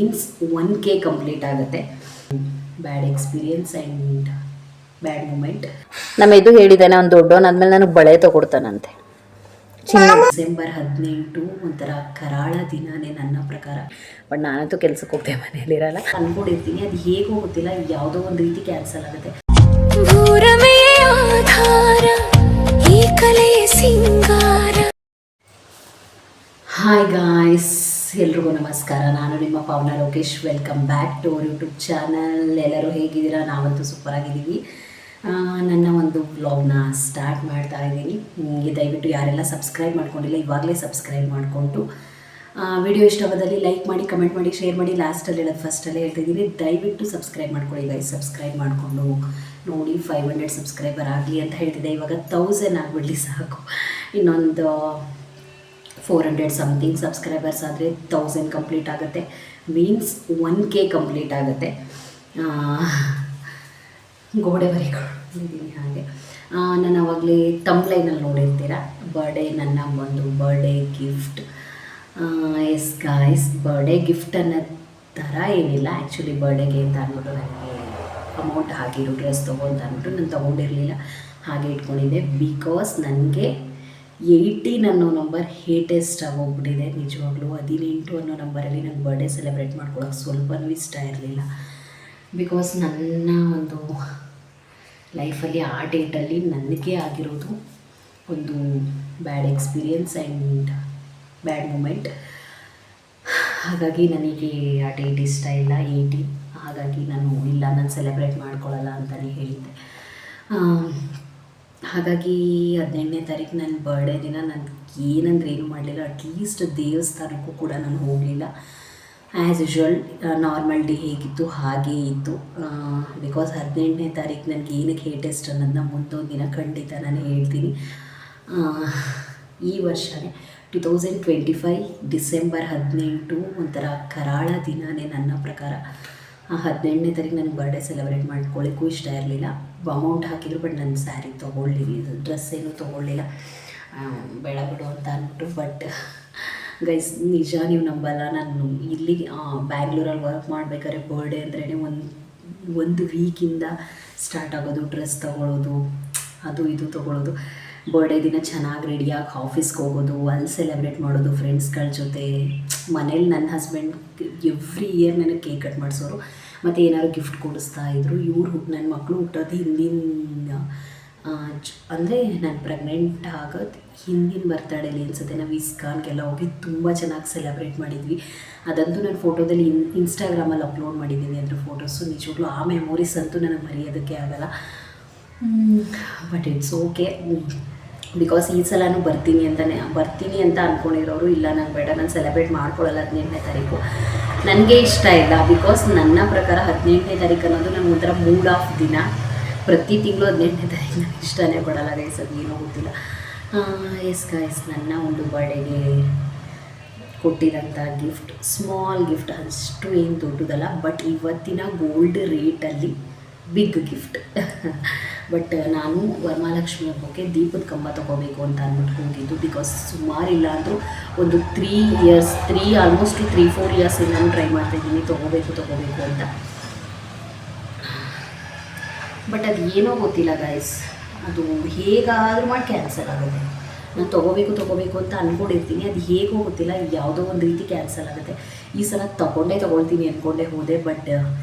Means 1K complete ಆಗುತ್ತೆ. Bad experience and bad moment. ನಮ್ಮ ಇದು ಹೇಳಿದ್ದಾನೆ, ಅವ್ನು ದೊಡ್ಡವನಾದ್ಮೇಲೆ ನನಗೆ ಬಳೆ ತಗೊಡ್ತಾನಂತೆ. ಡಿಸೆಂಬರ್ 18 ಒಂಥರ ಕರಾಳ ದಿನನೇ ನನ್ನ ಪ್ರಕಾರ. ಬಟ್ ನಾನಂತೂ ಕೆಲ್ಸಕ್ಕೆ ಹೋಗ್ತೇವೆ, ಮನೇಲಿರಲ್ಲ. ಅಂದ್ಕೊಂಡಿರ್ತೀನಿ, ಅದು ಹೇಗೋ ಗೊತ್ತಿಲ್ಲ, ಯಾವುದೋ ಒಂದು ರೀತಿ ಕ್ಯಾನ್ಸಲ್ ಆಗುತ್ತೆ. ಹಾಯ್ ಗಾಯ್ಸ್, ಎಲ್ರಿಗೂ ನಮಸ್ಕಾರ. ನಾನು ನಿಮ್ಮ Pavan Lokesh. Welcome back to our YouTube channel. ಎಲ್ಲರೂ ಹೇಗಿದ್ದೀರಾ? ನಾವಂತೂ ಸೂಪರ್ ಆಗಿದ್ದೀವಿ. ನನ್ನ ಒಂದು ವ್ಲಾಗ್ನ ಸ್ಟಾರ್ಟ್ ಮಾಡ್ತಾ ಇದ್ದೀನಿ. ದಯವಿಟ್ಟು ಯಾರೆಲ್ಲ ಸಬ್ಸ್ಕ್ರೈಬ್ ಮಾಡ್ಕೊಂಡಿಲ್ಲ, ಇವಾಗಲೇ ಸಬ್ಸ್ಕ್ರೈಬ್ ಮಾಡಿಕೊಂಡು ವಿಡಿಯೋ ಇಷ್ಟವಾದಲ್ಲಿ ಲೈಕ್ ಮಾಡಿ, ಕಮೆಂಟ್ ಮಾಡಿ, ಶೇರ್ ಮಾಡಿ. ಲಾಸ್ಟಲ್ಲಿ ಹೇಳೋದು ಫಸ್ಟಲ್ಲೇ ಹೇಳ್ತಿದ್ದೀನಿ, ದಯವಿಟ್ಟು ಸಬ್ಸ್ಕ್ರೈಬ್ ಮಾಡ್ಕೊಳ್ಳಿ ಗೈಸ್. ಸಬ್ಸ್ಕ್ರೈಬ್ ಮಾಡಿಕೊಂಡು ನೋಡಿ, 500 ಸಬ್ಸ್ಕ್ರೈಬರ್ ಆಗಲಿ ಅಂತ ಹೇಳ್ತಿದ್ದೆ. ಇವಾಗ 1000 ಆಗಿಬಿಡಲಿ ಸಾಕು. ಇನ್ನೊಂದು 400 ಸಮಥಿಂಗ್ ಸಬ್ಸ್ಕ್ರೈಬರ್ಸ್ ಆದರೆ 1000 ಕಂಪ್ಲೀಟ್ ಆಗುತ್ತೆ. ಮೀನ್ಸ್ 1K ಕಂಪ್ಲೀಟ್ ಆಗುತ್ತೆ. ಗೋಡೆ ಬರೀಕೊಂಡಿದ್ದೀನಿ ಹಾಗೆ. ನಾನು ಅವಾಗಲೇ ತಮ್ಲೈನಲ್ಲಿ ನೋಡಿರ್ತೀರ, ಬರ್ಡೇ, ನನ್ನ ಒಂದು birthday gift. Yes guys, birthday gift ಅನ್ನೋ ಥರ ಏನಿಲ್ಲ. ಆ್ಯಕ್ಚುಲಿ ಬರ್ಡೇಗೆ ಅಂತ ಅಂದ್ಬಿಟ್ಟು ನನಗೆ ಅಮೌಂಟ್ ಹಾಕಿರು, ಡ್ರೆಸ್ ತೊಗೊಂಡು ಅಂದ್ಬಿಟ್ಟು ನಾನು ತೊಗೊಂಡಿರಲಿಲ್ಲ, ಹಾಗೆ ಇಟ್ಕೊಂಡಿದ್ದೆ. ಬಿಕಾಸ್ ನನಗೆ 18 ಅನ್ನೋ ನಂಬರ್ ಹೇಟೆಸ್ಟ್ ಆಗೋಗ್ಬಿಟ್ಟಿದೆ ನಿಜವಾಗ್ಲೂ. 18 ಅನ್ನೋ ನಂಬರಲ್ಲಿ ನನಗೆ ಬರ್ಡೇ ಸೆಲೆಬ್ರೇಟ್ ಮಾಡ್ಕೊಳ್ಳೋಕೆ ಸ್ವಲ್ಪನೂ ಇಷ್ಟ ಇರಲಿಲ್ಲ. ಬಿಕಾಸ್ ನನ್ನ ಒಂದು ಲೈಫಲ್ಲಿ ಆ ಡೇಟಲ್ಲಿ ನನಗೆ ಆಗಿರೋದು ಒಂದು bad experience and bad moment. ಹಾಗಾಗಿ ನನಗೆ ಆ ಡೇಟ್ ಇಷ್ಟ ಇಲ್ಲ, 18. ಹಾಗಾಗಿ ನಾನು ಸೆಲೆಬ್ರೇಟ್ ಮಾಡ್ಕೊಳ್ಳಲ್ಲ ಅಂತಲೇ ಹೇಳಿದ್ದೆ. ಹಾಗಾಗಿ 18ನೇ ತಾರೀಕು ನನ್ನ ಬರ್ಡೇ ದಿನ ನಾನು ಏನಂದ್ರೆ ಏನು ಮಾಡಲಿಲ್ಲ. ಅಟ್ಲೀಸ್ಟ್ ದೇವಸ್ಥಾನಕ್ಕೂ ಕೂಡ ನಾನು ಹೋಗಲಿಲ್ಲ. ಆ್ಯಸ್ ಯೂಶ್ವಲ್ ನಾರ್ಮಲ್ ಡೇ ಹೇಗಿತ್ತು ಹಾಗೇ ಇತ್ತು. ಬಿಕಾಸ್ 18ನೇ ತಾರೀಕು ನನಗೆ ಏನಕ್ಕೆ ಹೇಟೆಸ್ಟ್ ಅನ್ನೋದನ್ನ ಮುಂದೊಂದು ದಿನ ಖಂಡಿತ ನಾನು ಹೇಳ್ತೀನಿ. ಈ ವರ್ಷವೇ 2025 ಡಿಸೆಂಬರ್ 18 ಒಂಥರ ಕರಾಳ ದಿನನೇ ನನ್ನ ಪ್ರಕಾರ. 18ನೇ ತಾರೀಕು ನನಗೆ ಬರ್ಡೇ ಸೆಲೆಬ್ರೇಟ್ ಮಾಡ್ಕೊಳ್ಳಿಕ್ಕೂ ಇಷ್ಟ ಇರಲಿಲ್ಲ. ಅಮೌಂಟ್ ಹಾಕಿದ್ರು, ಬಟ್ ನನ್ನ ಸ್ಯಾರಿ ತೊಗೊಳ್ಳಿರಿ, ಡ್ರೆಸ್ ಏನೂ ತೊಗೊಳ್ಳಿಲ್ಲ, ಬೇಡ ಬಿಡು ಅಂತ ಅಂದ್ಬಿಟ್ಟು. ಬಟ್ ಗೈಸ್, ನಿಜ ನೀವು ನಂಬಲ್ಲ, ನಾನು ಇಲ್ಲಿ ಬ್ಯಾಂಗ್ಳೂರಲ್ಲಿ ವರ್ಕ್ ಮಾಡಬೇಕಾದ್ರೆ ಬರ್ಡೇ ಅಂದ್ರೇ ಒಂದು ವೀಕಿಂದ ಸ್ಟಾರ್ಟ್ ಆಗೋದು. ಡ್ರೆಸ್ ತೊಗೊಳ್ಳೋದು, ಅದು ಇದು ತೊಗೊಳ್ಳೋದು. ಬರ್ಡೇ ದಿನ ಚೆನ್ನಾಗಿ ರೆಡಿಯಾಗಿ ಆಫೀಸ್ಗೆ ಹೋಗೋದು, ಅಲ್ಲಿ ಸೆಲೆಬ್ರೇಟ್ ಮಾಡೋದು ಫ್ರೆಂಡ್ಸ್ಗಳ ಜೊತೆ. ಮನೇಲಿ ನನ್ನ ಹಸ್ಬೆಂಡ್ ಎವ್ರಿ ಇಯರ್ ನನಗೆ ಕೇಕ್ ಕಟ್ ಮಾಡಿಸೋರು, ಮತ್ತು ಏನಾದ್ರು ಗಿಫ್ಟ್ ಕೊಡಿಸ್ತಾಯಿದ್ರು. ನನ್ನ ಮಕ್ಕಳು ಹುಟ್ಟೋದು ಹಿಂದಿನ ಅಂದರೆ ನಾನು ಪ್ರೆಗ್ನೆಂಟ್ ಆಗೋದು ಹಿಂದಿನ ಬರ್ತಡೇಲಿ ಅನಿಸುತ್ತೆ. ನಾವು ಇಸ್ಕಾನ್ಗೆಲ್ಲ ಹೋಗಿ ತುಂಬ ಚೆನ್ನಾಗಿ ಸೆಲೆಬ್ರೇಟ್ ಮಾಡಿದ್ವಿ. ಅದಂತೂ ನಾನು ಫೋಟೋದಲ್ಲಿ ಇನ್ಸ್ಟಾಗ್ರಾಮಲ್ಲಿ ಅಪ್ಲೋಡ್ ಮಾಡಿದ್ದೀನಿ ಅದ್ರ ಫೋಟೋಸು. ನಿಜವಾಗ್ಲೂ ಆ ಮೆಮೊರೀಸ್ ಅಂತೂ ನನಗೆ ಮರೆಯೋದಕ್ಕೆ ಆಗೋಲ್ಲ. But it's okay. ಬಿಕಾಸ್ ಈ ಸಲನೂ ಬರ್ತೀನಿ ಅಂತ ಅಂದ್ಕೊಂಡಿರೋರು, ಇಲ್ಲ ನಾನು ಬೇಡ, ನಾನು ಸೆಲೆಬ್ರೇಟ್ ಮಾಡ್ಕೊಳ್ಳಲ್ಲ 18ನೇ ತಾರೀಕು. ನನಗೆ ಇಷ್ಟ ಇಲ್ಲ. ಬಿಕಾಸ್ ನನ್ನ ಪ್ರಕಾರ 18ನೇ ತಾರೀಕು ಅನ್ನೋದು ನನಗೆ ಒಂಥರ ಮೂಡ್ ಆಫ್ ದಿನ. ಪ್ರತಿ ತಿಂಗಳು 18ನೇ ತಾರೀಕು ನನಗೆ ಇಷ್ಟನೇ ಪಡಲ್ಲ ಗೈಸ್, ಅದು ಏನೋ ಗೊತ್ತಿಲ್ಲ. ಎಸ್ ಗಾಯ್ಸ್, ನನ್ನ ಒಂದು ಬರ್ಡೇಗೆ ಕೊಟ್ಟಿರೋಂಥ ಗಿಫ್ಟ್ ಸ್ಮಾಲ್ ಗಿಫ್ಟ್, ಅಷ್ಟು ಏನು ದೊಡ್ಡದಲ್ಲ. ಬಟ್ ಇವತ್ತಿನ ಗೋಲ್ಡ್ ರೇಟಲ್ಲಿ ಬಿಗ್ ಗಿಫ್ಟ್. ಬಟ್ ನಾನು ವರಮಹಾಲಕ್ಷ್ಮಿ ಹಬ್ಬಕ್ಕೆ ದೀಪದ ಕಂಬ ತೊಗೋಬೇಕು ಅಂತ ಅಂದ್ಬಿಟ್ಟು ಹೋಗಿದ್ದು. ಬಿಕಾಸ್ ಸುಮಾರಿಲ್ಲ ಅಂದರೂ ಒಂದು 3-4 ಇಯರ್ಸ್ ನಾನು ಟ್ರೈ ಮಾಡ್ತಾಯಿದ್ದೀನಿ ತೊಗೋಬೇಕು ಅಂತ. ಬಟ್ ಅದು ಏನೋ ಗೊತ್ತಿಲ್ಲ ಗೈಸ್, ಅದು ಹೇಗಾದರೂ ಮಾಡಿ ಕ್ಯಾನ್ಸಲ್ ಆಗುತ್ತೆ. ನಾನು ತೊಗೋಬೇಕು ಅಂತ ಅಂದ್ಕೊಂಡಿರ್ತೀನಿ, ಅದು ಹೇಗೋ ಗೊತ್ತಿಲ್ಲ, ಯಾವುದೋ ಒಂದು ರೀತಿ ಕ್ಯಾನ್ಸಲ್ ಆಗುತ್ತೆ. ಈ ಸಲ ತೊಗೊಳ್ತೀನಿ ಅಂದ್ಕೊಂಡೇ ಹೋದೆ. ಬಟ್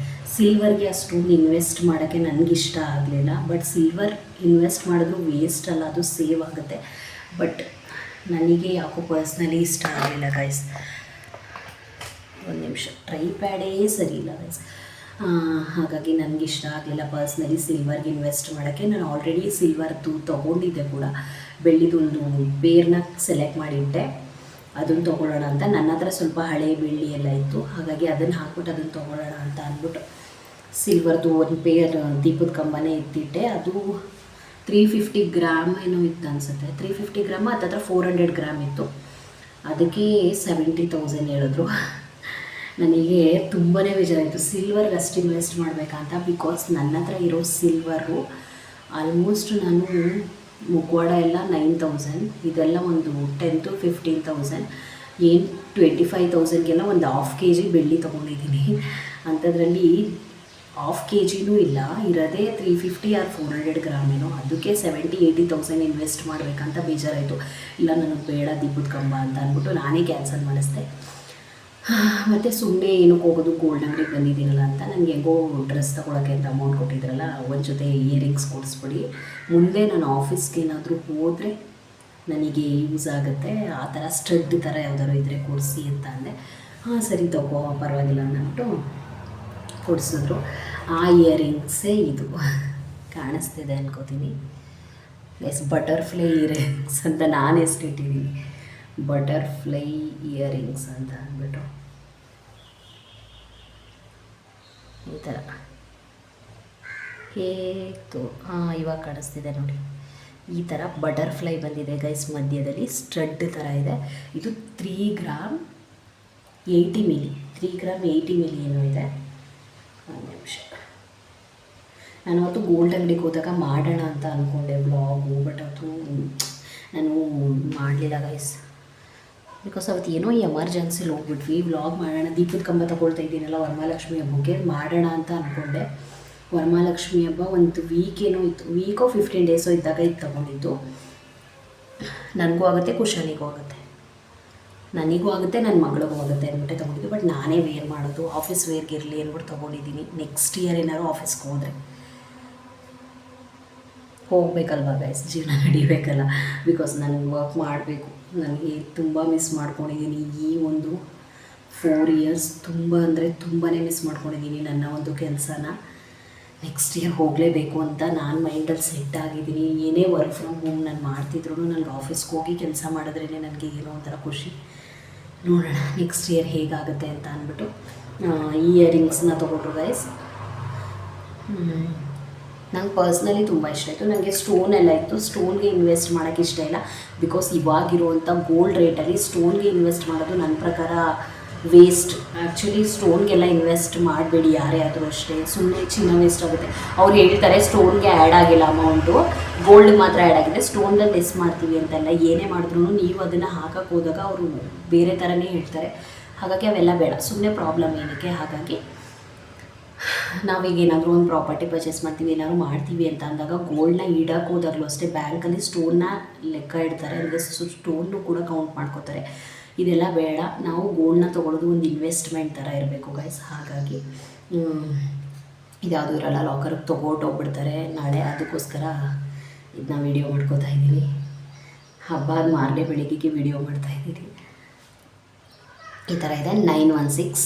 ಸಿಲ್ವರ್ಗೆ ಅಷ್ಟೊಂದು ಇನ್ವೆಸ್ಟ್ ಮಾಡೋಕ್ಕೆ ನನಗಿಷ್ಟ ಆಗಲಿಲ್ಲ. ಬಟ್ ಸಿಲ್ವರ್ ಇನ್ವೆಸ್ಟ್ ಮಾಡಿದ್ರು ವೇಸ್ಟ್ ಅಲ್ಲ, ಅದು ಸೇವ್ ಆಗುತ್ತೆ. ಬಟ್ ನನಗೆ ಯಾಕೋ ಪರ್ಸ್ನಲಿ ಇಷ್ಟ ಆಗಲಿಲ್ಲ ಗೈಸ್. ಒಂದು ನಿಮಿಷ, ಟ್ರೈಪ್ಯಾಡೇ ಸರಿ ಇಲ್ಲ ಗೈಸ್. ಹಾಗಾಗಿ ನನಗಿಷ್ಟ ಆಗಲಿಲ್ಲ ಪರ್ಸ್ನಲಿ ಸಿಲ್ವರ್ಗೆ ಇನ್ವೆಸ್ಟ್ ಮಾಡೋಕ್ಕೆ. ನಾನು ಆಲ್ರೆಡಿ ಸಿಲ್ವರ್ದು ತೊಗೊಂಡಿದ್ದೆ ಕೂಡ. ಬೆಳ್ಳಿದೊಂದು ಪೇರ್ನ ಸೆಲೆಕ್ಟ್ ಮಾಡಿಟ್ಟೆ, ಅದನ್ನು ತೊಗೊಳ್ಳೋಣ ಅಂತ. ನನ್ನ ಹತ್ರ ಸ್ವಲ್ಪ ಹಳೆ ಬೆಳ್ಳಿ ಎಲ್ಲ ಇತ್ತು, ಹಾಗಾಗಿ ಅದನ್ನು ಹಾಕ್ಬಿಟ್ಟು ಅದನ್ನು ತೊಗೊಳ್ಳೋಣ ಅಂತ ಅಂದ್ಬಿಟ್ಟು ಸಿಲ್ವರ್ದು ಒಂದು ಪೇರ್ ದೀಪದ ಕಂಬನೇ ಎತ್ತಿಟ್ಟೆ. ಅದು 350 ಗ್ರಾಮ್ ಏನೋ ಇತ್ತು ಅನಿಸುತ್ತೆ. 350 ಗ್ರಾಮ್ ಹತ್ತಿರ 400 ಗ್ರಾಮ್ ಇತ್ತು. ಅದಕ್ಕೆ 70,000 ಹೇಳಿದ್ರು. ನನಗೆ ತುಂಬಾ ಬೇಜಾರಾಯಿತು ಸಿಲ್ವರ್ಗೆ ಅಷ್ಟು ಇನ್ವೆಸ್ಟ್ ಮಾಡಬೇಕಂತ. ಬಿಕಾಸ್ ನನ್ನ ಹತ್ರ ಇರೋ ಸಿಲ್ವರು ಆಲ್ಮೋಸ್ಟ್ ನಾನು ಮುಖವಾಡ ಎಲ್ಲ 9,000, ಇದೆಲ್ಲ ಒಂದು 10,000 to 15,000. ಏನು 25,000ಗೆಲ್ಲ ಒಂದು ಹಾಫ್ ಕೆ ಜಿ ಬೆಳ್ಳಿ ತೊಗೊಂಡಿದ್ದೀನಿ. ಅಂಥದ್ರಲ್ಲಿ ಹಾಫ್ ಕೆ ಜಿನೂ ಇಲ್ಲ, ಇರೋದೇ 350 ಆರ್ 400 ಗ್ರಾಮೇನೋ, ಅದಕ್ಕೆ 70,000-80,000 ಇನ್ವೆಸ್ಟ್ ಮಾಡಬೇಕಂತ ಬೇಜಾರಾಯಿತು. ಇಲ್ಲ ನನಗೆ ಬೇಡ ದೀಪದ ಕಂಬ ಅಂತ ಅಂದ್ಬಿಟ್ಟು ನಾನೇ ಕ್ಯಾನ್ಸಲ್ ಮಾಡಿಸ್ದೆ. ಮತ್ತು ಸುಮ್ಮನೆ ಏನಕ್ಕೆ ಹೋಗೋದು, ಗೋಲ್ಡ್ ಅಂಗಡಿಗೆ ಬಂದಿದ್ದೀನಲ್ಲ ಅಂತ. ನನಗೆ ಹೆಂಗೋ ಡ್ರೆಸ್ ತೊಗೊಳಕ್ಕೆ ಅಂತ ಅಮೌಂಟ್ ಕೊಟ್ಟಿದ್ರಲ್ಲ, ಒಂದು ಜೊತೆ ಇಯರಿಂಗ್ಸ್ ಕೊಡಿಸ್ಬಿಡಿ, ಮುಂದೆ ನಾನು ಆಫೀಸ್ಗೆ ಏನಾದರೂ ಹೋದರೆ ನನಗೆ ಯೂಸ್ ಆಗುತ್ತೆ, ಆ ಥರ ಸ್ಟಡ್ ಥರ ಯಾವ್ದಾದ್ರು ಇದ್ದರೆ ಕೊಡಿಸಿ ಅಂತ ಅಂದೆ. ಹಾಂ ಸರಿ ತಗೋ ಪರವಾಗಿಲ್ಲ ಅಂದ್ಬಿಟ್ಟು ಕೊಡಿಸಿದ್ರು. ಆ ಇಯರಿಂಗ್ಸೇ ಇದು ಕಾಣಿಸ್ತಿದೆ ಅನ್ಕೋತೀನಿ ಗೈಸ್, ಬಟರ್ಫ್ಲೈ ಇಯರಿಂಗ್ಸ್ ಅಂತ ನಾನು ಹೆಸರಿಟ್ಟಿದ್ದೀನಿ, ಬಟರ್ಫ್ಲೈ ಇಯರಿಂಗ್ಸ್ ಅಂತ ಅಂದ್ಬಿಟ್ಟು. ಈ ಥರ ಹೇಗಿತ್ತು, ಹಾಂ ಇವಾಗ ಕಾಣಿಸ್ತಿದೆ ನೋಡಿ, ಈ ಥರ ಬಟರ್ಫ್ಲೈ ಬಂದಿದೆ ಗೈಸ್, ಮಧ್ಯದಲ್ಲಿ ಸ್ಟಡ್ ಥರ ಇದೆ. ಇದು 3 ಗ್ರಾಮ್ 80 ಮಿಲಿ, 3 ಗ್ರಾಮ್ 80 ಮಿಲಿ ಏನೋ ಇದೆ. ಒಂದು ನಿಮಿಷ, ನಾನು ಅವತ್ತು ಗೋಲ್ಡ್ ಅಂಗಡಿಗೆ ಹೋದಾಗ ಮಾಡೋಣ ಅಂತ ಅಂದ್ಕೊಂಡೆ ಬ್ಲಾಗು, ಬಟ್ ಅದು ನಾನು ಮಾಡಲಿಲ್ಲ ಗೈಸ್, ಬಿಕಾಸ್ ಅವತ್ತು ಏನೋ ಎಮರ್ಜೆನ್ಸಿಲಿ ಹೋಗ್ಬಿಟ್ವಿ. ವ್ಲಾಗ್ ಮಾಡೋಣ, ದೀಪದ ಕಂಬ ತೊಗೊಳ್ತಾ ಇದ್ದೀನಲ್ಲ ವರಮಹಾಲಕ್ಷ್ಮಿ ಹಬ್ಬಕ್ಕೆ ಮಾಡೋಣ ಅಂತ ಅಂದ್ಕೊಂಡೆ. ವರಮಹಾಲಕ್ಷ್ಮಿ ಹಬ್ಬ ಒಂದು ವೀಕ್ ಏನೋ ಇತ್ತು, ವೀಕೋ 15 ಡೇಸೋ ಇದ್ದಾಗ ಇದು ತೊಗೊಂಡಿದ್ದು. ನನಗೂ ಆಗುತ್ತೆ, ಕುಶನಿಗೂ ಆಗುತ್ತೆ, ನನಗೂ ಆಗುತ್ತೆ, ನನ್ನ ಮಗಳಿಗೂ ಆಗುತ್ತೆ ಅಂದ್ಬಿಟ್ಟೆ ತೊಗೊಂಡಿದ್ದು. ಬಟ್ ನಾನೇ ವೇರ್ ಮಾಡೋದು, ಆಫೀಸ್ ವೇರ್ಗೆ ಇರಲಿ ಅಂದ್ಬಿಟ್ಟು ತೊಗೊಂಡಿದ್ದೀನಿ. ನೆಕ್ಸ್ಟ್ ಇಯರ್ ಏನಾದ್ರು ಆಫೀಸ್ಗೆ ಹೋದರೆ ಹೋಗಬೇಕಲ್ವ ಗೈಸ್, ಜೀವನ ನಡಿಬೇಕಲ್ಲ, ಬಿಕಾಸ್ ನನಗೆ ವರ್ಕ್ ಮಾಡಬೇಕು. ನನಗೆ ತುಂಬ ಮಿಸ್ ಮಾಡ್ಕೊಂಡಿದ್ದೀನಿ ಈ ಒಂದು 4 ಇಯರ್ಸ್, ತುಂಬ ಅಂದರೆ ತುಂಬಾ ಮಿಸ್ ಮಾಡ್ಕೊಂಡಿದ್ದೀನಿ ನನ್ನ ಒಂದು ಕೆಲಸನ. ನೆಕ್ಸ್ಟ್ ಇಯರ್ ಹೋಗಲೇಬೇಕು ಅಂತ ನಾನು ಮೈಂಡಲ್ಲಿ ಸೆಟ್ ಆಗಿದ್ದೀನಿ. ಏನೇ ವರ್ಕ್ ಫ್ರಮ್ ಹೋಮ್ ನಾನು ಮಾಡ್ತಿದ್ರು ನನಗೆ ಆಫೀಸ್ಗೆ ಹೋಗಿ ಕೆಲಸ ಮಾಡಿದ್ರೇ ನನಗೆ ಏನೋ ಒಂಥರ ಖುಷಿ. ನೋಡೋಣ ನೆಕ್ಸ್ಟ್ ಇಯರ್ ಹೇಗಾಗುತ್ತೆ ಅಂತ ಅಂದ್ಬಿಟ್ಟು ಇಯರಿಂಗ್ಸ್ನ ತೊಗೊಂಡ್ರು ಗೈಸ್. ನಂಗೆ ಪರ್ಸ್ನಲಿ ತುಂಬ ಇಷ್ಟ ಆಯಿತು. ನನಗೆ ಸ್ಟೋನ್ ಎಲ್ಲ ಇತ್ತು, ಸ್ಟೋನ್ಗೆ ಇನ್ವೆಸ್ಟ್ ಮಾಡೋಕ್ಕೆ ಇಷ್ಟ ಇಲ್ಲ, ಬಿಕಾಸ್ ಇವಾಗಿರುವಂಥ ಗೋಲ್ಡ್ ರೇಟಲ್ಲಿ ಸ್ಟೋನ್ಗೆ ಇನ್ವೆಸ್ಟ್ ಮಾಡೋದು ನನ್ನ ಪ್ರಕಾರ ವೇಸ್ಟ್. ಆ್ಯಕ್ಚುಲಿ ಸ್ಟೋನ್ಗೆಲ್ಲ ಇನ್ವೆಸ್ಟ್ ಮಾಡಬೇಡಿ ಯಾರೇ ಆದರೂ ಅಷ್ಟೇ, ಸುಮ್ಮನೆ ಚಿನ್ನ ವೇಸ್ಟ್ ಆಗುತ್ತೆ. ಅವ್ರು ಹೇಳ್ತಾರೆ ಸ್ಟೋನ್ಗೆ ಆ್ಯಡ್ ಆಗಿಲ್ಲ ಅಮೌಂಟು, ಗೋಲ್ಡ್ ಮಾತ್ರ ಆ್ಯಡ್ ಆಗಿದೆ, ಸ್ಟೋನ್ದಲ್ಲಿ ಲೆಸ್ ಮಾಡ್ತೀವಿ ಅಂತೆಲ್ಲ. ಏನೇ ಮಾಡಿದ್ರು ನೀವು ಅದನ್ನು ಹಾಕಕ್ಕೆ ಹೋದಾಗ ಅವರು ಬೇರೆ ಥರನೇ ಹೇಳ್ತಾರೆ. ಹಾಗಾಗಿ ಅವೆಲ್ಲ ಬೇಡ, ಸುಮ್ಮನೆ ಪ್ರಾಬ್ಲಮ್ ಏನಕ್ಕೆ. ಹಾಗಾಗಿ ನಾವೀಗ ಏನಾದರೂ ಒಂದು ಪ್ರಾಪರ್ಟಿ ಪರ್ಚೇಸ್ ಮಾಡ್ತೀವಿ, ಏನಾದರೂ ಮಾಡ್ತೀವಿ ಅಂತ ಅಂದಾಗ ಗೋಲ್ಡ್ನ ಇಡಕ್ಕೆ ಹೋದಾಗಲೂ ಅಷ್ಟೇ ಬ್ಯಾಂಕಲ್ಲಿ ಸ್ಟೋನ್ನ ಲೆಕ್ಕ ಇಡ್ತಾರೆ, ಅಂದರೆ ಸ್ಟೋನ್ನು ಕೂಡ ಕೌಂಟ್ ಮಾಡ್ಕೋತಾರೆ. ಇದೆಲ್ಲ ಬೇಡ, ನಾವು ಗೋಲ್ಡ್ನ ತೊಗೊಳೋದು ಒಂದು ಇನ್ವೆಸ್ಟ್ಮೆಂಟ್ ಥರ ಇರಬೇಕು ಗೈಸ್. ಹಾಗಾಗಿ ಇದ್ಯಾವುದೂ ಇರೋಲ್ಲ, ಲಾಕರ್ಗೆ ತೊಗೊಟ್ಟೋಗ್ಬಿಡ್ತಾರೆ ನಾಳೆ. ಅದಕ್ಕೋಸ್ಕರ ಇದನ್ನ ವೀಡಿಯೋ ಮಾಡ್ಕೋತಾ ಇದ್ದೀನಿ. ಹಬ್ಬ ಆದ ಮಾರನೇ ಬೆಳಿಗ್ಗೆಗೆ ವೀಡಿಯೋ ಮಾಡ್ತಾಯಿದ್ದೀನಿ. ಈ ಥರ ಇದೆ 916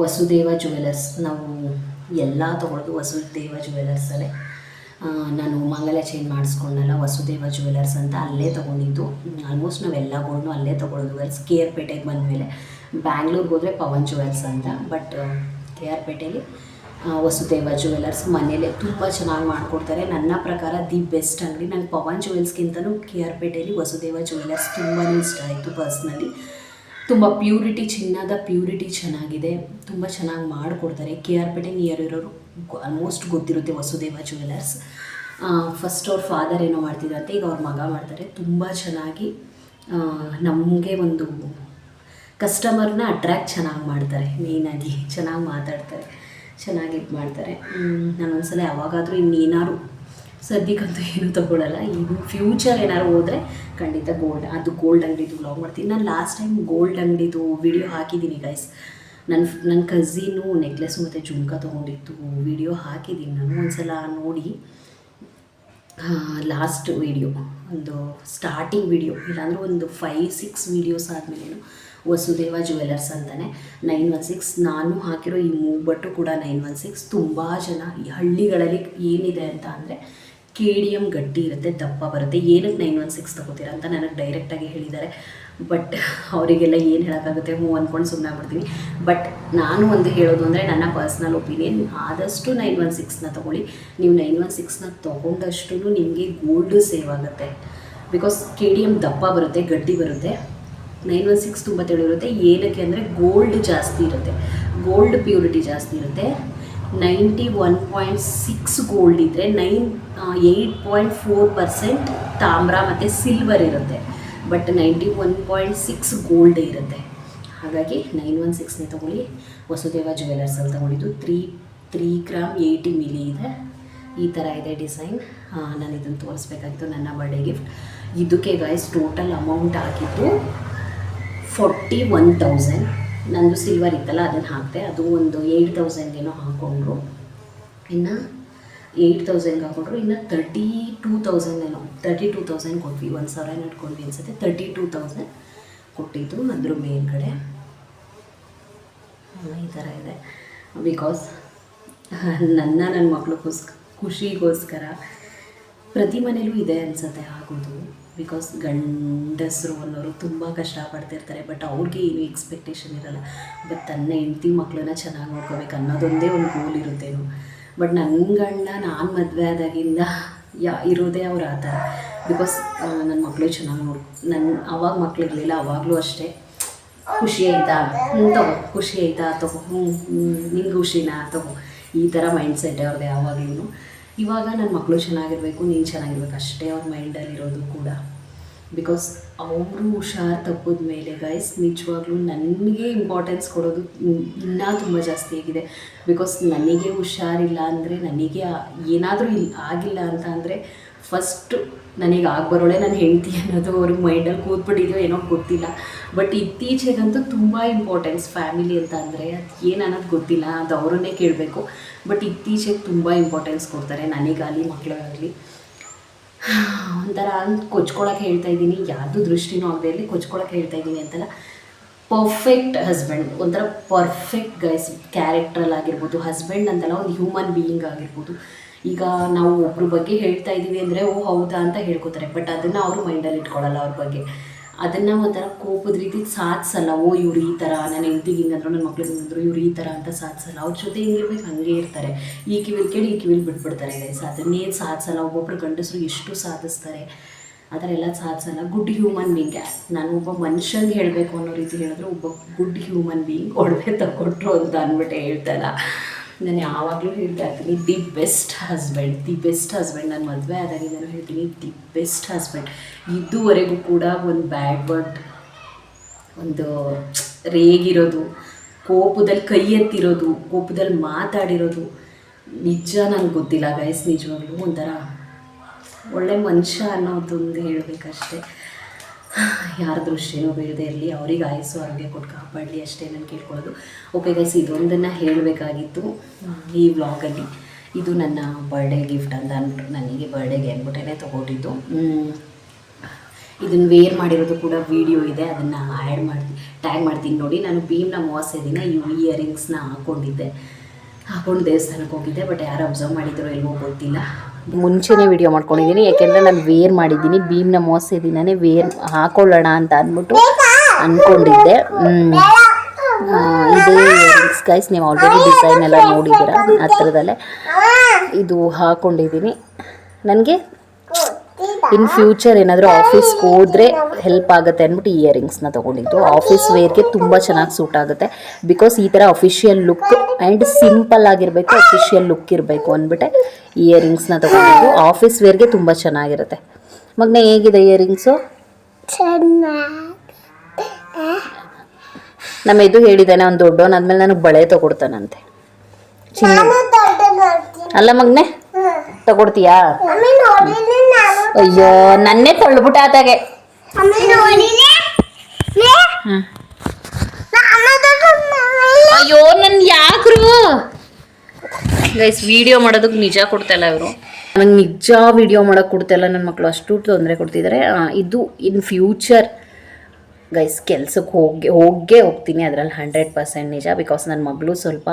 ವಸುದೇವ ಜ್ಯುವೆಲರ್ಸ್. ನಾವು ಎಲ್ಲ ತೊಗೊಳೋದು ವಸುದೇವ ಜ್ಯುವೆಲರ್ಸಲ್ಲೇ. ನಾನು ಮಂಗಲ ಚೈನ್ ಮಾಡಿಸ್ಕೊಂಡಲ್ಲ, ವಸುದೇವ ಜ್ಯುವೆಲರ್ಸ್ ಅಂತ ಅಲ್ಲೇ ತೊಗೊಂಡಿದ್ದು. ಆಲ್ಮೋಸ್ಟ್ ನಾವೆಲ್ಲ ಗೋಲ್ಡ್ನು ಅಲ್ಲೇ ತೊಗೊಳೋದು ಗೈಸ್. KR ಪೇಟೆಗೆ ಬಂದಮೇಲೆ ಬ್ಯಾಂಗ್ಳೂರ್ಗೆ ಹೋದರೆ ಪವನ್ ಜ್ಯುವೆಲ್ಸ್ ಅಂತ, ಬಟ್ KR ಪೇಟೆಯಲ್ಲಿ ವಸುದೇವ ಜ್ಯುವೆಲರ್ಸ್ ಮನೇಲೆ ತುಂಬ ಚೆನ್ನಾಗಿ ಮಾಡಿಕೊಡ್ತಾರೆ. ನನ್ನ ಪ್ರಕಾರ ದಿ ಬೆಸ್ಟ್ ಅಂಗಡಿ. ನಂಗೆ ಪವನ್ ಜ್ಯುವೆಲ್ಸ್ಗಿಂತಲೂ KR ಪೇಟೆಯಲ್ಲಿ ವಸುದೇವ ಜ್ಯುವೆಲರ್ಸ್ ತುಂಬಾ ಇಷ್ಟ ಆಯಿತು ಪರ್ಸ್ನಲಿ. ತುಂಬ ಪ್ಯೂರಿಟಿ, ಚಿನ್ನದ ಪ್ಯೂರಿಟಿ ಚೆನ್ನಾಗಿದೆ, ತುಂಬ ಚೆನ್ನಾಗಿ ಮಾಡಿಕೊಡ್ತಾರೆ. KR ಪೇಟೆ ನಿಯರ್ ಇರೋರು ಆಲ್ಮೋಸ್ಟ್ ಗೊತ್ತಿರುತ್ತೆ ವಸುದೇವ ಜ್ಯುವೆಲರ್ಸ್. ಫಸ್ಟ್ ಅವ್ರ ಫಾದರ್ ಏನೋ ಮಾಡ್ತಿದ್ರಂತೆ, ಈಗ ಅವ್ರ ಮಗ ಮಾಡ್ತಾರೆ. ತುಂಬ ಚೆನ್ನಾಗಿ ನಮಗೆ ಒಂದು ಕಸ್ಟಮರ್ನ ಅಟ್ರ್ಯಾಕ್ಟ್ ಚೆನ್ನಾಗಿ ಮಾಡ್ತಾರೆ. ಮೇಯ್ನಾಗಿ ಚೆನ್ನಾಗಿ ಮಾತಾಡ್ತಾರೆ, ಚೆನ್ನಾಗಿ ಇದು ಮಾಡ್ತಾರೆ. ನಾನು ಒಂದ್ಸಲ ಯಾವಾಗಾದರೂ ಇನ್ನೇನಾದ್ರು, ಸದ್ಯಕ್ಕಂತೂ ಏನೂ ತೊಗೊಳ್ಳಲ್ಲ. ಇನ್ನು ಫ್ಯೂಚರ್ ಏನಾದ್ರು ಹೋದರೆ ಖಂಡಿತ ಅದು ಗೋಲ್ಡ್ ಅಂಗಡಿದು ವ್ಲಾಗ್ ಮಾಡ್ತೀನಿ. ನಾನು ಲಾಸ್ಟ್ ಟೈಮ್ ಗೋಲ್ಡ್ ಅಂಗಡಿದು ವಿಡಿಯೋ ಹಾಕಿದ್ದೀನಿ ಗೈಸ್. ನನ್ನ ಕಝಿನು ನೆಕ್ಲೆಸ್ ಮತ್ತು ಜುಮ್ಕಾ ತೊಗೊಂಡಿತ್ತು, ವಿಡಿಯೋ ಹಾಕಿದ್ದೀನಿ ನಾನು. ಒಂದ್ಸಲ ನೋಡಿ, ಲಾಸ್ಟ್ ವಿಡಿಯೋ, ಒಂದು ಸ್ಟಾರ್ಟಿಂಗ್ ವಿಡಿಯೋ, ಇಲ್ಲಾಂದರೆ ಒಂದು 5-6 ವೀಡಿಯೋಸ್ ಆದಮೇಲೆ ವಸುದೇವ ಜ್ಯುವೆಲರ್ಸ್ ಅಂತಲೇ 916. ನಾನು ಹಾಕಿರೋ ಈ ಮೂವ್ಬಟ್ಟು ಕೂಡ 916. ತುಂಬ ಜನ ಈ ಹಳ್ಳಿಗಳಲ್ಲಿ ಏನಿದೆ ಅಂತ ಅಂದರೆ KDM ಗಟ್ಟಿ ಇರುತ್ತೆ, ದಪ್ಪ ಬರುತ್ತೆ, ಏನಕ್ಕೆ 916 ತೊಗೋತೀರಾ ಅಂತ ನನಗೆ ಡೈರೆಕ್ಟಾಗಿ ಹೇಳಿದ್ದಾರೆ. ಬಟ್ ಅವರಿಗೆಲ್ಲ ಏನು ಹೇಳೋಕ್ಕಾಗುತ್ತೆ, ಅಂದ್ಕೊಂಡು ಸುಮ್ಮನೆ ಆಗ್ಬಿಡ್ತೀನಿ. ಬಟ್ ನಾನು ಒಂದು ಹೇಳೋದು ಅಂದರೆ ನನ್ನ ಪರ್ಸ್ನಲ್ ಒಪಿನಿಯನ್, ಆದಷ್ಟು 916ನ ತೊಗೊಳ್ಳಿ. ನೀವು 916ನ ತೊಗೊಂಡಷ್ಟು ನಿಮಗೆ ಗೋಲ್ಡು ಸೇವ್ ಆಗುತ್ತೆ. ಬಿಕಾಸ್ KDM ದಪ್ಪ ಬರುತ್ತೆ, ಗಟ್ಟಿ ಬರುತ್ತೆ, 916 ತುಂಬ ತಿಳಿರುತ್ತೆ. ಏನಕ್ಕೆ ಅಂದರೆ ಗೋಲ್ಡ್ ಜಾಸ್ತಿ ಇರುತ್ತೆ, ಗೋಲ್ಡ್ ಪ್ಯೂರಿಟಿ ಜಾಸ್ತಿ ಇರುತ್ತೆ. 91.6 ಗೋಲ್ಡ್ ಇದ್ದರೆ 8.4% ತಾಮ್ರ ಮತ್ತು ಸಿಲ್ವರ್ ಇರುತ್ತೆ. ಬಟ್ 91.6 ಗೋಲ್ಡ್ ಇರುತ್ತೆ. ಹಾಗಾಗಿ 916ನೇ ತೊಗೊಳ್ಳಿ. ವಸುದೇವ ಜ್ಯುವೆಲರ್ಸಲ್ಲಿ ತೊಗೊಂಡಿದ್ದು. 3 ಗ್ರಾಮ್ 80 ಮಿಲಿ ಇದೆ. ಈ ಥರ ಇದೆ ಡಿಸೈನ್. ನಾನು ಇದನ್ನು ತೋರಿಸ್ಬೇಕಾಗಿತ್ತು, ನನ್ನ ಬರ್ಡೇ ಗಿಫ್ಟ್. ಇದಕ್ಕೆ ಗೈಸ್ ಟೋಟಲ್ ಅಮೌಂಟ್ ಆಗಿದ್ದು 41,000. ನಂದು ಸಿಲ್ವರ್ ಇತ್ತಲ್ಲ ಅದನ್ನು ಹಾಕಿದೆ, ಅದು ಒಂದು 8,000 ಹಾಕ್ಕೊಂಡ್ರು. ಇನ್ನು 8,000 ಹಾಕ್ಕೊಂಡ್ರು. ಇನ್ನು 32,000 ಕೊಟ್ವಿ. 1,000 ಇಟ್ಕೊಂಡ್ವಿ ಅನ್ಸುತ್ತೆ. 32,000 ಕೊಟ್ಟಿದ್ದು ಅದ್ರ ಮೇಲ್ಗಡೆ ಈ ಥರ ಇದೆ. ಬಿಕಾಸ್ ನನ್ನ ಮಕ್ಳಿಗೋಸ್ಕರ ಖುಷಿಗೋಸ್ಕರ ಪ್ರತಿ ಮನೇಲೂ ಇದೆ ಅನಿಸುತ್ತೆ ಆಗೋದು. ಬಿಕಾಸ್ ಗಂಡಸರು ಅನ್ನೋರು ತುಂಬ ಕಷ್ಟಪಡ್ತಿರ್ತಾರೆ, ಬಟ್ ಅವ್ರಿಗೆ ಏನು ಎಕ್ಸ್ಪೆಕ್ಟೇಷನ್ ಇರಲ್ಲ. ಬಟ್ ತನ್ನ ಹೆಂಡತಿ ಮಕ್ಕಳನ್ನ ಚೆನ್ನಾಗಿ ನೋಡ್ಕೋಬೇಕು ಅನ್ನೋದೊಂದೇ ಒಂದು ಗೋಲ್ ಇರುತ್ತೇನೋ. ಬಟ್ ನನ್ನ ಗಂಡ ನಾನು ಮದುವೆ ಆದಾಗಿಂದ ಇರೋದೇ ಅವ್ರು ಆ ಥರ. ಬಿಕಾಸ್ ನನ್ನ ಮಕ್ಕಳು ಚೆನ್ನಾಗಿ ಅವಾಗ ಮಕ್ಕಳಿರಲಿಲ್ಲ, ಅವಾಗಲೂ ಅಷ್ಟೇ. ಖುಷಿ ಆಯಿತಾ ತಗೋ, ಖುಷಿ ಆಯಿತಾ ತಗೋ, ನಿಂಗೆ ಖುಷಿನಾ ತಗೋ, ಈ ಥರ ಮೈಂಡ್ಸೆಟ್ಟೇ ಅವ್ರದ್ದು ಯಾವಾಗಲೂ. ಇವಾಗ ನನ್ನ ಮಕ್ಕಳು ಚೆನ್ನಾಗಿರಬೇಕು, ನೀನು ಚೆನ್ನಾಗಿರ್ಬೇಕು ಅಷ್ಟೇ ಅವ್ರ ಮೈಂಡಲ್ಲಿರೋದು ಕೂಡ. ಬಿಕಾಸ್ ಅವರು ಹುಷಾರು ತಪ್ಪಿದ ಮೇಲೆ ಗೈಸ್ ನಿಜವಾಗ್ಲೂ ನನಗೆ ಇಂಪಾರ್ಟೆನ್ಸ್ ಕೊಡೋದು ಇನ್ನೂ ತುಂಬ ಜಾಸ್ತಿ ಆಗಿದೆ. ಬಿಕಾಸ್ ನನಗೆ ಹುಷಾರಿಲ್ಲ ಅಂದರೆ, ನನಗೆ ಏನಾದರೂ ಆಗಿಲ್ಲ ಅಂತ ಅಂದರೆ ಫಸ್ಟು ನನಗೆ ಬರೋಳೆ ನನ್ನ ಹೆಂಡತಿ ಅನ್ನೋದು ಅವ್ರಿಗೆ ಮೈಂಡಲ್ಲಿ ಕೂತ್ಬಿಟ್ಟಿದೆಯೋ ಏನೋ ಗೊತ್ತಿಲ್ಲ. ಬಟ್ ಇತ್ತೀಚೆಗಂತೂ ತುಂಬ ಇಂಪಾರ್ಟೆನ್ಸ್ ಫ್ಯಾಮಿಲಿ ಅಂತ ಅಂದರೆ ಅದು ಏನು ಅನ್ನೋದು ಗೊತ್ತಿಲ್ಲ, ಅದು ಅವರನ್ನೇ ಕೇಳಬೇಕು. ಬಟ್ ಇತ್ತೀಚೆಗೆ ತುಂಬ ಇಂಪಾರ್ಟೆನ್ಸ್ ಕೊಡ್ತಾರೆ, ನನಗಾಗಲಿ ಮಕ್ಕಳಿಗಾಗಲಿ. ಒಂಥರ ಕೊಚ್ಕೊಳಕ್ಕೆ ಹೇಳ್ತಾಯಿದ್ದೀನಿ, ಯಾವುದು ದೃಷ್ಟಿನೂ ಆಗದೆ ಇರಲಿ, ಕೊಚ್ಕೊಳಕ್ಕೆ ಹೇಳ್ತಾಯಿದ್ದೀನಿ ಅಂತಲ್ಲ. ಪರ್ಫೆಕ್ಟ್ ಹಸ್ಬೆಂಡ್, ಒಂಥರ ಪರ್ಫೆಕ್ಟ್ ಗೈಸ್. ಕ್ಯಾರೆಕ್ಟ್ರಲ್ಲಿ ಆಗಿರ್ಬೋದು, ಹಸ್ಬೆಂಡ್ ಅಂತಲ್ಲ, ಒಂದು ಹ್ಯೂಮನ್ ಬೀಯಿಂಗ್ ಆಗಿರ್ಬೋದು. ಈಗ ನಾವು ಒಬ್ಬರ ಬಗ್ಗೆ ಹೇಳ್ತಾ ಇದ್ದೀವಿ ಅಂದರೆ ಓ ಹೌದಾ ಅಂತ ಹೇಳ್ಕೊತಾರೆ, ಬಟ್ ಅದನ್ನು ಅವರು ಮೈಂಡಲ್ಲಿ ಇಟ್ಕೊಳ್ಳಲ್ಲ. ಅವ್ರ ಬಗ್ಗೆ ಅದನ್ನು ಒಂಥರ ಕೋಪದ ರೀತಿ ಸಾಧಿಸಲ್ಲ. ಓ ಇವ್ರು ಈ ಥರ, ನನ್ನ ಹೆಂಡ್ತಿಗೆ ಹಿಂಗಂದ್ರು, ನನ್ನ ಮಕ್ಳಿಗೆ ಹಿಂಗಂದ್ರು, ಇವ್ರು ಈ ಥರ ಅಂತ ಸಾಧಿಸಲ್ಲ. ಅವ್ರ ಜೊತೆ ಹಿಂಗಿರ್ಬೇಕು ಹಂಗೆ ಇರ್ತಾರೆ. ಈ ಕಿವಿಲ್ ಕೇಳಿ ಈ ಕಿವಿಲ್ ಬಿಟ್ಬಿಡ್ತಾರೆ ಗೈಸ್. ಅದನ್ನೇನು ಸಾಧಿಸಲ್ಲ. ಒಬ್ಬೊಬ್ಬರು ಗಂಡಸರು ಎಷ್ಟು ಸಾಧಿಸ್ತಾರೆ, ಆ ಥರ ಎಲ್ಲ ಸಾಧಿಸಲ್ಲ. Good human being. ನಾನು ಒಬ್ಬ ಮನುಷ್ಯನಿಗೆ ಹೇಳಬೇಕು ಅನ್ನೋ ರೀತಿ ಹೇಳಿದ್ರೆ ಒಬ್ಬ ಗುಡ್ ಹ್ಯೂಮನ್ ಬೀಯಿಂಗ್ ಒಡವೆ ತಗೊಟ್ರು ಅಂತ ಅಂದ್ಬಿಟ್ಟೆ ಹೇಳ್ತಾಯಿಲ್ಲ. ನಾನು ಯಾವಾಗಲೂ ಹೇಳ್ತಾ ಇರ್ತೀನಿ, ದಿ ಬೆಸ್ಟ್ ಹಸ್ಬೆಂಡ್. ನಾನು ಮದುವೆ ಆದಾಗ ನಾನು ಹೇಳ್ತೀನಿ ದಿ ಬೆಸ್ಟ್ ಹಸ್ಬೆಂಡ್. ಇದುವರೆಗೂ ಕೂಡ ಒಂದು ಬ್ಯಾಡ್ ವರ್ಡ್, ಒಂದು ರೇಗಿರೋದು, ಕೋಪದಲ್ಲಿ ಕೈ ಎತ್ತಿರೋದು, ಕೋಪದಲ್ಲಿ ಮಾತಾಡಿರೋದು ನಿಜ ನನಗೆ ಗೊತ್ತಿಲ್ಲ ಗೈಸ್. ನಿಜವಾಗ್ಲೂ ಒಂಥರ ಒಳ್ಳೆ ಮನುಷ್ಯ ಅನ್ನೋದೊಂದು ಹೇಳಬೇಕಷ್ಟೇ. ಯಾರ ದೃಷ್ಟಿನೂ ಬೀಳದೆ ಇರಲಿ, ಅವ್ರಿಗೆ ಆಯಸ್ಸು ಆರೋಗ್ಯ ಕೊಟ್ಟು ಕಾಪಾಡಲಿ ಅಷ್ಟೇ ನಾನು ಕೇಳ್ಕೊಳ್ಳೋದು. ಓಕೆ ಗೈಸ್, ಇದೊಂದನ್ನು ಹೇಳಬೇಕಾಗಿತ್ತು ಈ ವ್ಲಾಗಲ್ಲಿ. ಇದು ನನ್ನ ಬರ್ಡೇ ಗಿಫ್ಟ್ ಅಂತ ಅಂದ್ಬಿಟ್ಟು ನನಗೆ ಬರ್ಡೇಗೆ ಅಂದ್ಬಿಟ್ಟೇ ತೊಗೊಂಡಿದ್ದು. ಇದನ್ನು ವೇರ್ ಮಾಡಿರೋದು ಕೂಡ ವಿಡಿಯೋ ಇದೆ, ಅದನ್ನು ಟ್ಯಾಗ್ ಮಾಡ್ತೀನಿ ನೋಡಿ. ನಾನು ಭೀಮ್ನ ಅಮಾವಾಸ್ಯೆ ದಿನ ಈ ಇಯರಿಂಗ್ಸ್ನ ಹಾಕೊಂಡು ದೇವಸ್ಥಾನಕ್ಕೆ ಹೋಗಿದ್ದೆ. ಬಟ್ ಯಾರು ಅಬ್ಸರ್ವ್ ಮಾಡಿದ್ರು ಎಲ್ಲವೋ ಗೊತ್ತಿಲ್ಲ. ಮುಂಚೆನೇ ವಿಡಿಯೋ ಮಾಡ್ಕೊಂಡಿದ್ದೀನಿ, ಯಾಕೆಂದರೆ ನಾನು ವೇರ್ ಮಾಡಿದ್ದೀನಿ. ಭೀಮ್ನ ಅಮಾವಾಸ್ಯೆ ದಿನನೇ ವೇರ್ ಹಾಕೊಳ್ಳೋಣ ಅಂತ ಅಂದ್ಬಿಟ್ಟು ಅಂದ್ಕೊಂಡಿದ್ದೆ. ಇದೇ ಇಯರಿಂಗ್ಸ್ ಗೈಸ್, ನೀವು ಆಲ್ರೆಡಿ ಡಿಸೈನ್ ಎಲ್ಲ ನೋಡಿದ್ದೀರ ಹತ್ರದಲ್ಲೇ. ಇದು ಹಾಕ್ಕೊಂಡಿದ್ದೀನಿ. ನನಗೆ ಇನ್ ಫ್ಯೂಚರ್ ಏನಾದರೂ ಆಫೀಸ್ಗೆ ಹೋದರೆ ಹೆಲ್ಪ್ ಆಗುತ್ತೆ ಅಂದ್ಬಿಟ್ಟು ಇಯರಿಂಗ್ಸ್ನ ತೊಗೊಂಡಿದ್ದು. ಆಫೀಸ್ ವೇರ್ಗೆ ತುಂಬ ಚೆನ್ನಾಗಿ ಸೂಟ್ ಆಗುತ್ತೆ. ಬಿಕಾಸ್ ಈ ಥರ ಅಫಿಷಿಯಲ್ ಲುಕ್ ಆ್ಯಂಡ್ ಸಿಂಪಲ್ ಆಗಿರಬೇಕು, ಅಫಿಷಿಯಲ್ ಲುಕ್ ಇರಬೇಕು ಅಂದ್ಬಿಟ್ಟೆ ಇಯರಿಂಗ್ಸ್ನ ತೊಗೊಂಡಿದ್ದು. ಆಫೀಸ್ ವೇರ್ಗೆ ತುಂಬ ಚೆನ್ನಾಗಿರುತ್ತೆ. ಮಗನೇ ಹೇಗಿದೆ ಇಯರಿಂಗ್ಸು? ನಮ್ಮ ಇದು ಹೇಳಿದ್ದಾನೆ, ಅವ್ನು ದೊಡ್ಡವನಾದ್ಮೇಲೆ ನನಗೆ ಬಳೆ ತೊಗೊಡ್ತಾನಂತೆ. ಅಲ್ಲ ಮಗನೇ, ತಗೊಡ್ತೀಯಾ? ಅಯ್ಯೋ ನನ್ನೇ ತೊಳ್ಬಿಟ್ಟ ಆತಾಗೆ. ಅಯ್ಯೋ ನನ್ ಯಾಕ್ರು ಗೈಸ್ ವಿಡಿಯೋ ಮಾಡೋದಕ್ಕೆ ನಿಜ ಕೊಡ್ತಾಯಿಲ್ಲ ಇವರು. ನನಗೆ ನಿಜ ವಿಡಿಯೋ ಮಾಡೋಕ್ಕೆ ಕೊಡ್ತಾಯಿಲ್ಲ ನನ್ನ ಮಕ್ಕಳು, ಅಷ್ಟು ತೊಂದರೆ ಕೊಡ್ತಿದ್ದಾರೆ. ಇದು ಇನ್ ಫ್ಯೂಚರ್ ಗೈಸ್ ಕೆಲ್ಸಕ್ಕೆ ಹೋಗ್ತೀನಿ, ಅದರಲ್ಲಿ 100% ನಿಜ. ಬಿಕಾಸ್ ನನ್ನ ಮಗಳು ಸ್ವಲ್ಪ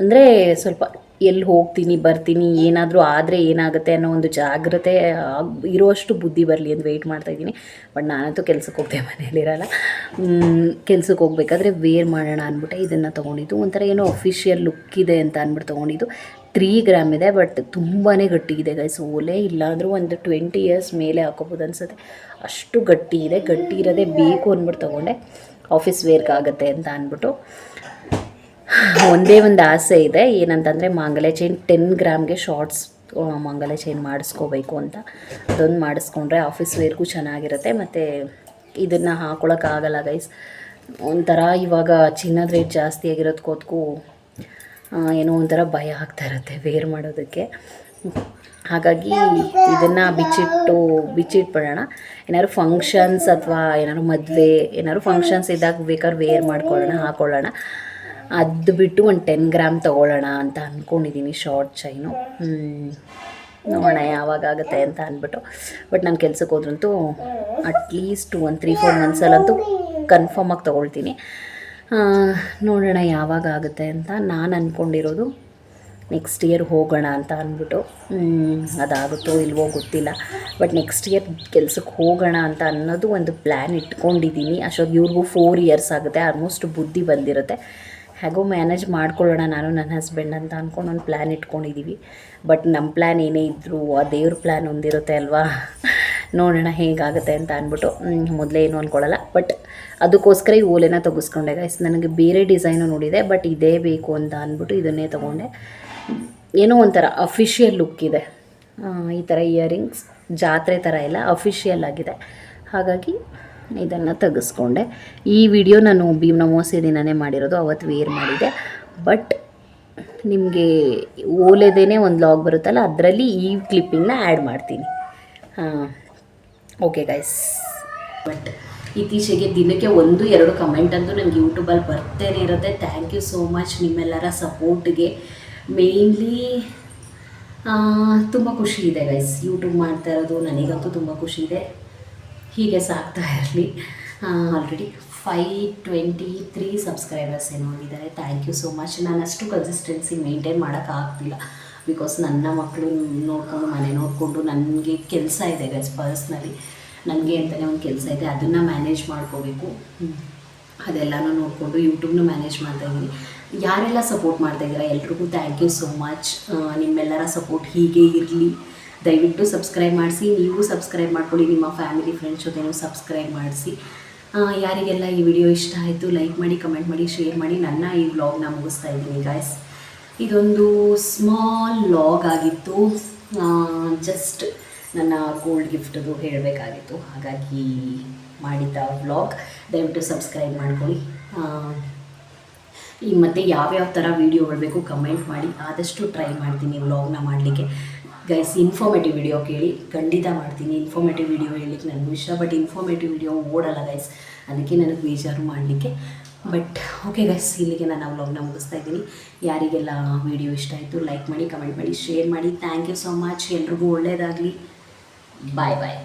ಅಂದರೆ ಸ್ವಲ್ಪ ಎಲ್ಲಿ ಹೋಗ್ತೀನಿ ಬರ್ತೀನಿ ಏನಾದರೂ ಆದರೆ ಏನಾಗುತ್ತೆ ಅನ್ನೋ ಒಂದು ಜಾಗ್ರತೆ ಇರೋಷ್ಟು ಬುದ್ಧಿ ಬರಲಿ ಅಂತ ವೆಯ್ಟ್ ಮಾಡ್ತಾಯಿದ್ದೀನಿ. ಬಟ್ ನಾನಂತೂ ಕೆಲ್ಸಕ್ಕೆ ಹೋಗ್ತೇವೆ, ಮನೇಲಿರಲ್ಲ. ಕೆಲ್ಸಕ್ಕೆ ಹೋಗ್ಬೇಕಾದ್ರೆ ವೇರ್ ಮಾಡೋಣ ಅಂದ್ಬಿಟ್ಟೆ ಇದನ್ನು ತೊಗೊಂಡಿದ್ದು. ಒಂಥರ ಏನೋ ಅಫಿಷಿಯಲ್ ಲುಕ್ ಇದೆ ಅಂತ ಅಂದ್ಬಿಟ್ಟು ತೊಗೊಂಡಿದ್ದು. 3 ಗ್ರಾಮ್ ಇದೆ, ಬಟ್ ತುಂಬಾ ಗಟ್ಟಿ ಇದೆ ಗೈಸ್. ಓಲೆ ಇಲ್ಲಾಂದರೂ ಒಂದು 20 years ಮೇಲೆ ಹಾಕೋಬೋದು ಅನ್ಸುತ್ತೆ, ಅಷ್ಟು ಗಟ್ಟಿ ಇದೆ. ಗಟ್ಟಿ ಇರೋದೇ ಬೇಕು ಅಂದ್ಬಿಟ್ಟು ತೊಗೊಂಡೆ, ಆಫೀಸ್ ವೇರ್ಗಾಗುತ್ತೆ ಅಂತ ಅಂದ್ಬಿಟ್ಟು. ಒಂದೇ ಒಂದು ಆಸೆ ಇದೆ, ಏನಂತಂದರೆ ಮಾಂಗಲ್ಯ ಚೈನ್ 10 ಗ್ರಾಮ್ಗೆ ಶಾರ್ಟ್ಸ್ ಮಂಗಲ ಚೈನ್ ಮಾಡಿಸ್ಕೋಬೇಕು ಅಂತ. ಅದೊಂದು ಮಾಡಿಸ್ಕೊಂಡ್ರೆ ಆಫೀಸ್ ವೇರ್ಗೂ ಚೆನ್ನಾಗಿರುತ್ತೆ. ಮತ್ತು ಇದನ್ನು ಹಾಕ್ಕೊಳಕ್ಕಾಗಲ್ಲ ಗೈಸ್, ಒಂಥರ ಇವಾಗ ಚಿನ್ನದ ರೇಟ್ ಜಾಸ್ತಿ ಆಗಿರೋದಕ್ಕೋದ್ಕೂ ಏನೋ ಒಂಥರ ಭಯ ಆಗ್ತಾ ಇರುತ್ತೆ ವೇರ್ ಮಾಡೋದಕ್ಕೆ. ಹಾಗಾಗಿ ಇದನ್ನು ಬಿಚ್ಚಿಟ್ಬಿಡೋಣ. ಏನಾದ್ರು ಫಂಕ್ಷನ್ಸ್ ಅಥವಾ ಏನಾದ್ರು ಮದುವೆ ಏನಾದ್ರು ಫಂಕ್ಷನ್ಸ್ ಇದ್ದಾಗ ಬೇಕಾದ್ರೆ ವೇರ್ ಮಾಡ್ಕೊಳ್ಳೋಣ, ಹಾಕ್ಕೊಳ್ಳೋಣ. ಅದು ಬಿಟ್ಟು ಒಂದು 10 ಗ್ರಾಮ್ ತೊಗೊಳ್ಳೋಣ ಅಂತ ಅಂದ್ಕೊಂಡಿದ್ದೀನಿ ಶಾರ್ಟ್ ಚೈನು. ನೋಡೋಣ ಯಾವಾಗ ಆಗುತ್ತೆ ಅಂತ ಅಂದ್ಬಿಟ್ಟು. ಬಟ್ ನಾನು ಕೆಲ್ಸಕ್ಕೆ ಹೋದ್ರಂತೂ ಅಟ್ಲೀಸ್ಟ್ ಒಂದು 3-4 ಮಂತ್ಸಲ್ಲಂತೂ ಕನ್ಫರ್ಮಾಗಿ ತೊಗೊಳ್ತೀನಿ. ನೋಡೋಣ ಯಾವಾಗ ಆಗುತ್ತೆ ಅಂತ. ನಾನು ಅಂದ್ಕೊಂಡಿರೋದು ನೆಕ್ಸ್ಟ್ ಇಯರ್ ಹೋಗೋಣ ಅಂತ ಅಂದ್ಬಿಟ್ಟು. ಅದಾಗುತ್ತೋ ಇಲ್ವೋ ಗೊತ್ತಿಲ್ಲ, ಬಟ್ ನೆಕ್ಸ್ಟ್ ಇಯರ್ ಕೆಲ್ಸಕ್ಕೆ ಹೋಗೋಣ ಅಂತ ಅನ್ನೋದು ಒಂದು ಪ್ಲ್ಯಾನ್ ಇಟ್ಕೊಂಡಿದ್ದೀನಿ. ಅಷ್ಟೊಂದು ಇವ್ರಿಗೂ 4 ಇಯರ್ಸ್ ಆಗುತ್ತೆ, ಆಲ್ಮೋಸ್ಟ್ ಬುದ್ಧಿ ಬಂದಿರುತ್ತೆ. ಹೇಗೋ ಮ್ಯಾನೇಜ್ ಮಾಡ್ಕೊಳ್ಳೋಣ ನಾನು ನನ್ನ ಹಸ್ಬೆಂಡ್ ಅಂತ ಅಂದ್ಕೊಂಡು ಒಂದು ಪ್ಲ್ಯಾನ್ ಇಟ್ಕೊಂಡಿದ್ದೀವಿ. ಬಟ್ ನಮ್ಮ ಪ್ಲ್ಯಾನ್ ಏನೇ ಇದ್ದರೂ ಆ ದೇವ್ರ ಪ್ಲ್ಯಾನ್ ಒಂದಿರುತ್ತೆ ಅಲ್ವಾ, ನೋಡೋಣ ಹೇಗಾಗುತ್ತೆ ಅಂತ ಅಂದ್ಬಿಟ್ಟು ಮೊದಲೇ ಏನು ಅಂದ್ಕೊಳ್ಳಲ್ಲ. ಬಟ್ ಅದಕ್ಕೋಸ್ಕರ ಈ ಓಲೆನ ತೆಗೆಸ್ಕೊಂಡೆ ಗೈಸ್. ನನಗೆ ಬೇರೆ ಡಿಸೈನು ನೋಡಿದೆ, ಬಟ್ ಇದೇ ಬೇಕು ಅಂತ ಅಂದ್ಬಿಟ್ಟು ಇದನ್ನೇ ತೊಗೊಂಡೆ. ಏನೋ ಒಂಥರ ಅಫಿಷಿಯಲ್ ಲುಕ್ ಇದೆ ಈ ಥರ ಇಯರಿಂಗ್ಸ್, ಜಾತ್ರೆ ಥರ ಎಲ್ಲ ಅಫಿಷಿಯಲ್ ಆಗಿದೆ. ಹಾಗಾಗಿ ಇದನ್ನು ತೆಗೆಸ್ಕೊಂಡೆ. ಈ ವಿಡಿಯೋ ನಾನು ಭೀಮ್ನ ಅಮಾವಾಸ್ಯೆ ದಿನವೇ ಮಾಡಿರೋದು, ಅವತ್ತು ವೇರ್ ಮಾಡಿದೆ. ಬಟ್ ನಿಮಗೆ ಓಲೆದೇನೆ ಒಂದು ಲಾಗ್ ಬರುತ್ತಲ್ಲ, ಅದರಲ್ಲಿ ಈ ಕ್ಲಿಪ್ಪಿಂಗ್ನ ಆ್ಯಡ್ ಮಾಡ್ತೀನಿ. Okay guys. ಬಟ್ ಇತ್ತೀಚೆಗೆ ದಿನಕ್ಕೆ 1-2 ಕಮೆಂಟ್ ಅಂತೂ ನನಗೆ ಯೂಟ್ಯೂಬಲ್ಲಿ ಬರ್ತೇನೆ ಇರುತ್ತೆ. ಥ್ಯಾಂಕ್ ಯು ಸೋ ಮಚ್ ನಿಮ್ಮೆಲ್ಲರ ಸಪೋರ್ಟ್ಗೆ. ಮೇಯ್ನ್ಲಿ ತುಂಬ ಖುಷಿ ಇದೆ ಗೈಸ್ ಯೂಟ್ಯೂಬ್ ಮಾಡ್ತಾ ಇರೋದು, ನನಗಂತೂ ತುಂಬ ಖುಷಿ ಇದೆ. ಹೀಗೆ ಸಾಕ್ತಾ ಇರಲಿ. ಆಲ್ರೆಡಿ 523 ಸಬ್ಸ್ಕ್ರೈಬರ್ಸ್ ಏನೋ ಆಗಿದ್ದಾರೆ. Thank you so much. ನಾನು ಅಷ್ಟು ಕನ್ಸಿಸ್ಟೆನ್ಸಿ ಮೇಂಟೈನ್ ಮಾಡೋಕ್ಕಾಗ್ತಿಲ್ಲ, ಬಿಕಾಸ್ ನನ್ನ ಮಕ್ಕಳು ನೋಡಿಕೊಂಡು ಮನೆ ನೋಡಿಕೊಂಡು ನನಗೆ ಕೆಲಸ ಇದೆ ಗೈಸ್. ಪರ್ಸ್ನಲಿ ನನಗೆ ಅಂತಲೇ ಒಂದು ಕೆಲಸ ಇದೆ, ಅದನ್ನು ಮ್ಯಾನೇಜ್ ಮಾಡ್ಕೋಬೇಕು. ಅದೆಲ್ಲನೂ ನೋಡಿಕೊಂಡು ಯೂಟ್ಯೂಬ್ನು ಮ್ಯಾನೇಜ್ ಮಾಡ್ತಾಯಿದ್ದೀನಿ. ಯಾರೆಲ್ಲ ಸಪೋರ್ಟ್ ಮಾಡ್ತಾಯಿದ್ದೀರಾ ಎಲ್ರಿಗೂ ಥ್ಯಾಂಕ್ ಯು ಸೋ ಮಚ್. ನಿಮ್ಮೆಲ್ಲರ ಸಪೋರ್ಟ್ ಹೀಗೆ ಇರಲಿ. ದಯವಿಟ್ಟು ಸಬ್ಸ್ಕ್ರೈಬ್ ಮಾಡಿಸಿ. ನೀವು ಸಬ್ಸ್ಕ್ರೈಬ್ ಮಾಡ್ಕೊಳ್ಳಿ, ನಿಮ್ಮ ಫ್ಯಾಮಿಲಿ ಫ್ರೆಂಡ್ಸ್ ಜೊತೆನೂ ಸಬ್ಸ್ಕ್ರೈಬ್ ಮಾಡಿಸಿ. ಯಾರಿಗೆಲ್ಲ ಈ ವಿಡಿಯೋ ಇಷ್ಟ ಆಯಿತು ಲೈಕ್ ಮಾಡಿ, ಕಮೆಂಟ್ ಮಾಡಿ, ಶೇರ್ ಮಾಡಿ. ನನ್ನ ಈ ವ್ಲಾಗ್ನ ಮುಗಿಸ್ತಾ ಇದ್ದೀನಿ ಗಾಯ್ಸ್. ಇದೊಂದು ಸ್ಮಾಲ್ ವ್ಲಾಗ್ ಆಗಿತ್ತು, ಜಸ್ಟ್ ನನ್ನ ಗೋಲ್ಡ್ ಗಿಫ್ಟದು ಹೇಳಬೇಕಾಗಿತ್ತು, ಹಾಗಾಗಿ ಮಾಡಿದ್ದ ವ್ಲಾಗ್. ದಯವಿಟ್ಟು ಸಬ್ಸ್ಕ್ರೈಬ್ ಮಾಡ್ಕೊಳ್ಳಿ. ಈ ಮತ್ತು ಯಾವ್ಯಾವ ಥರ ವೀಡಿಯೋಗಳು ಬೇಕು ಕಮೆಂಟ್ ಮಾಡಿ, ಆದಷ್ಟು ಟ್ರೈ ಮಾಡ್ತೀನಿ ವ್ಲಾಗ್ನ ಮಾಡಲಿಕ್ಕೆ ಗೈಸ್. ಇನ್ಫಾರ್ಮೇಟಿವ್ ವಿಡಿಯೋ ಕೇಳಿ, ಖಂಡಿತ ಮಾಡ್ತೀನಿ. ಇನ್ಫಾರ್ಮೇಟಿವ್ ವಿಡಿಯೋ ಹೇಳಲಿಕ್ಕೆ ನನಗೂ ಇಷ್ಟ, ಬಟ್ ಇನ್ಫಾರ್ಮೇಟಿವ್ ವಿಡಿಯೋ ಓಡಲ್ಲ ಗೈಸ್, ಅದಕ್ಕೆ ನನಗೆ ಬೇಜಾರು ಮಾಡಲಿಕ್ಕೆ. ಬಟ್ ಓಕೆ ಗೈಸ್, ಇಲ್ಲಿಗೆ ನಾನು ವ್ಲಾಗ್ನ ಮುಗಿಸ್ತಾ ಇದ್ದೀನಿ. ಯಾರಿಗೆಲ್ಲ ವಿಡಿಯೋ ಇಷ್ಟ ಆಯಿತು ಲೈಕ್ ಮಾಡಿ, ಕಮೆಂಟ್ ಮಾಡಿ, ಶೇರ್ ಮಾಡಿ. Thank you so much. ಎಲ್ರಿಗೂ ಒಳ್ಳೆಯದಾಗಲಿ. ಬಾಯ್ ಬಾಯ್.